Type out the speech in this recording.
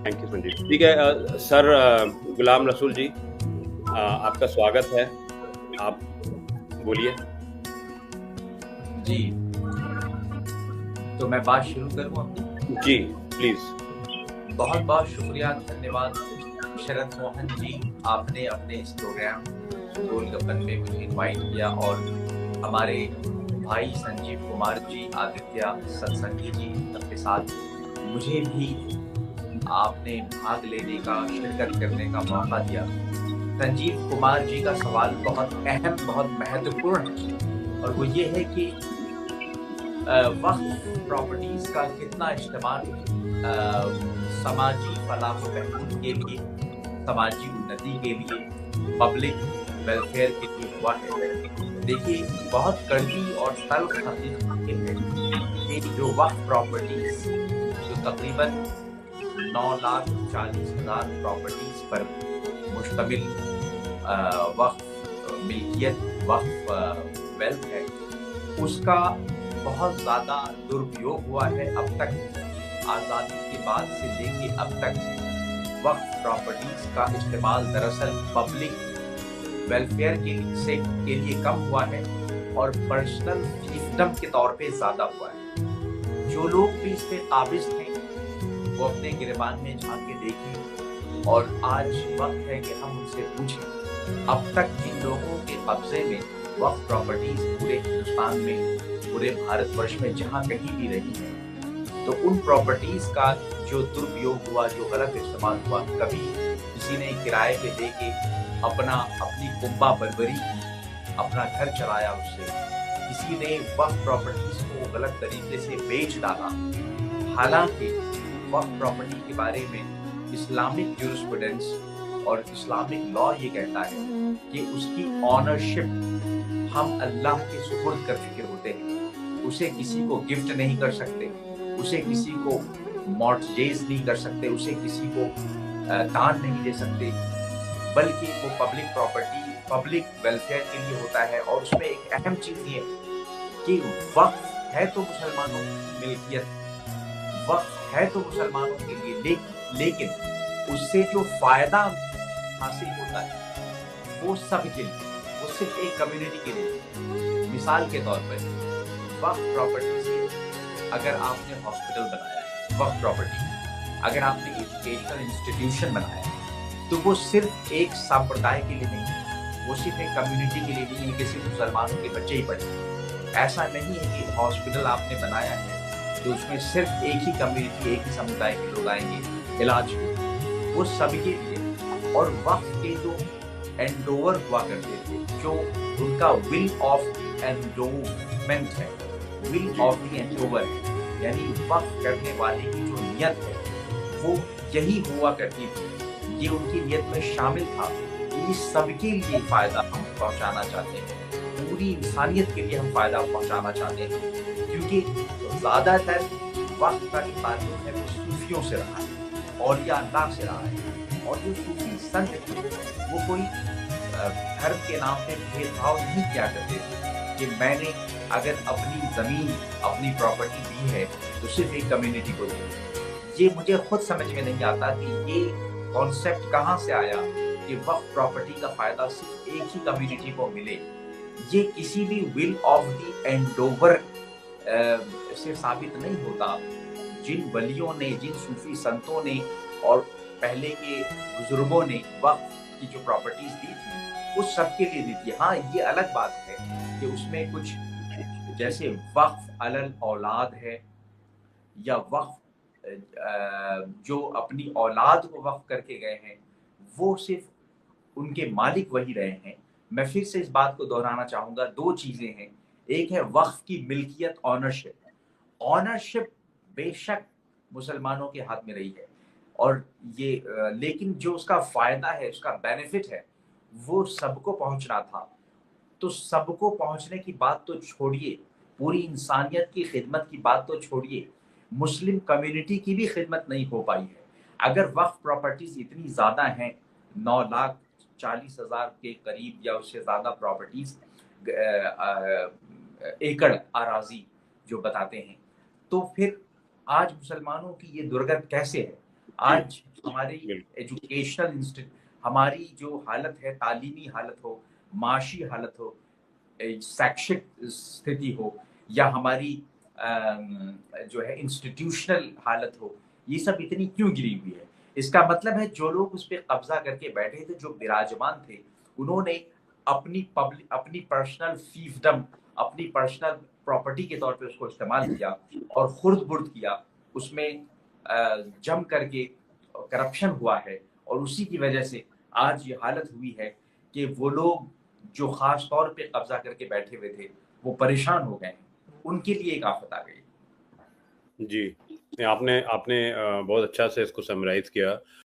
Thank you Sanjeev. ठीक है sir, Ghulam Rasool जी, आपका स्वागत है, आप बोलिए। जी, तो मैं बात शुरू करूं अपनी? जी प्लीज। बहुत बहुत शुक्रिया, धन्यवाद शरद मोहन जी, आपने अपने इस प्रोग्राम गोलगप्पन में मुझे इनवाइट किया, और हमारे भाई संजीव कुमार जी, आदित्य सत्संगी जी के साथ मुझे भी आपने भाग लेने का, शिरकत करने का मौका दिया। संजीव कुमार जी का सवाल बहुत अहम, बहुत महत्वपूर्ण है, और वो ये है कि वक्फ प्रॉपर्टीज का कितना इस्तेमाल समाजी फलाह व बहबूद के लिए, समाजी उन्नति के लिए, पब्लिक वेलफेयर के लिए हुआ है। देखिए, बहुत कड़वी और तल्ख हकीकत है कि जो वक्फ प्रॉपर्टीज, जो तकरीबन 9,40,000 प्रॉपर्टीज पर मुश्तमिल वक्फ मिल्कियत, वक्फ वेल्थ है, उसका बहुत ज़्यादा दुरुपयोग हुआ है। अब तक आज़ादी के बाद से लेके अब तक वक्फ प्रॉपर्टीज का इस्तेमाल दरअसल पब्लिक वेलफेयर के लिए कम हुआ है, और पर्सनल फिefdom के तौर पे ज़्यादा हुआ है। जो लोग भी इस पे काबिज थे वो अपने गिरबान में झांक के देखें, और आज वक्त है कि हम उनसे पूछें, अब तक जिन लोगों के कब्जे में वक्फ प्रॉपर्टीज पूरे हिंदुस्तान में, पूरे भारतवर्ष में जहाँ कहीं भी रही है, तो उन प्रॉपर्टीज का जो दुरुपयोग हुआ, जो गलत इस्तेमाल हुआ, कभी किसी ने किराए पे दे के अपनी कुंबा बरबरी की, अपना घर चलाया उससे, किसी ने वक्फ प्रॉपर्टीज को गलत तरीके से बेच डाला। हालांकि वक्फ प्रॉपर्टी के बारे में इस्लामिक ज्यूरिस्प्रूडेंस और इस्लामिक लॉ ये कहता है कि उसकी ऑनरशिप हम अल्लाह के सुपुर्द कर चुके होते हैं। उसे किसी को गिफ्ट नहीं कर सकते, उसे किसी को मॉर्टगेज नहीं कर सकते, उसे किसी को दान नहीं दे सकते, बल्कि वो पब्लिक प्रॉपर्टी, पब्लिक वेलफेयर के लिए होता है। और उसमें एक अहम चीज ये कि वक्फ है तो मुसलमानों की मिल्कियत, वक्फ है तो मुसलमानों के लिए, लेकिन उससे जो फायदा हासिल होता है वो सबके लिए, वो सिर्फ एक कम्युनिटी के लिए। मिसाल के तौर पर वक्फ प्रॉपर्टी से अगर आपने हॉस्पिटल बनाया है, वक्फ प्रॉपर्टी, अगर आपने एजुकेशनल इंस्टीट्यूशन बनाया है, तो वो सिर्फ एक संप्रदाय के लिए नहीं, वो सिर्फ एक कम्युनिटी के लिए नहीं है कि सिर्फ मुसलमानों के बच्चे ही पढ़े। ऐसा नहीं है कि हॉस्पिटल आपने बनाया है तो उसमें सिर्फ एक ही कम्युनिटी, एक ही समुदाय के लोग आएंगे इलाज को, वो सबके लिए। और वक्फ के जो एंडोवर हुआ करते थे, जो उनका विल ऑफ एंडोवमेंट है, विल ऑफ द एंडोवर है, यानी वक्फ करने वाले की जो नियत है वो यही हुआ करती थी, ये उनकी नियत में शामिल था। ये सबके लिए फायदा हम पहुंचाना चाहते हैं, पूरी इंसानियत के लिए हम फायदा पहुंचाना चाहते हैं, क्योंकि ज्यादातर वक्त का जो ताल्लुक है वो सूफियों से रहा है, औलिया अल्लाह से रहा है। और जो सूफी संत थे वो कोई धर्म के नाम पे भेदभाव नहीं किया करते थे कि मैंने अगर अपनी जमीन, अपनी प्रॉपर्टी दी है तो सिर्फ एक कम्युनिटी को दी। ये मुझे खुद समझ में नहीं आता कि ये कॉन्सेप्ट कहाँ से आया कि वक्फ प्रॉपर्टी का फायदा सिर्फ एक ही कम्युनिटी को मिले। ये किसी भी विल ऑफ द एंडोवर से साबित नहीं होता। जिन वलियों ने, जिन सूफी संतों ने और पहले के बुजुर्गों ने वक्फ की जो प्रॉपर्टीज दी थी उस सब के लिए दी थी। हाँ, ये अलग बात है कि उसमें कुछ जैसे वक्फ अलल औलाद है, या वक्फ जो अपनी औलाद को वक्फ करके गए हैं वो सिर्फ उनके मालिक वही रहे हैं। मैं फिर से इस बात को दोहराना चाहूंगा, दो चीजें हैं। एक है वक्फ की मिल्कियत, ऑनरशिप। ऑनरशिप बेशक मुसलमानों के हाथ में रही है, और ये लेकिन जो उसका फायदा है, उसका बेनिफिट है, वो सबको पहुंचना था। तो सबको पहुंचने की बात तो छोड़िए, पूरी इंसानियत की खिदमत की बात तो छोड़िए, मुस्लिम कम्युनिटी की भी खिदमत नहीं हो पाई है। अगर वक्फ प्रॉपर्टीज इतनी ज्यादा हैं, 9,40,000 के करीब या उससे ज्यादा प्रॉपर्टीज, एकड़ आराजी जो बताते हैं, तो फिर आज मुसलमानों की ये दुर्गत कैसे है? آج ہماری بالکل ایجوکیشنل ہماری جو حالت ہے، تعلیمی حالت ہو، معاشی حالت ہو، شیکشک استھتی ہو، یا ہماری جو ہے انسٹیٹیوشنل حالت ہو، یہ سب اتنی کیوں گری ہوئی ہے؟ اس کا مطلب ہے جو لوگ اس پہ قبضہ کر کے بیٹھے تھے، جو براجمان تھے، انہوں نے اپنی پرسنل فیفڈم، اپنی پرسنل پراپرٹی کے طور پہ اس کو استعمال کیا اور خرد برد کیا، اس میں جم کر کے کرپشن ہوا ہے، اور اسی کی وجہ سے آج یہ حالت ہوئی ہے کہ وہ لوگ جو خاص طور پہ قبضہ کر کے بیٹھے ہوئے تھے وہ پریشان ہو گئے ہیں، ان کے لیے ایک آفت آ گئی۔ جی، آپ نے بہت اچھا سے اس کو سمرائز کیا۔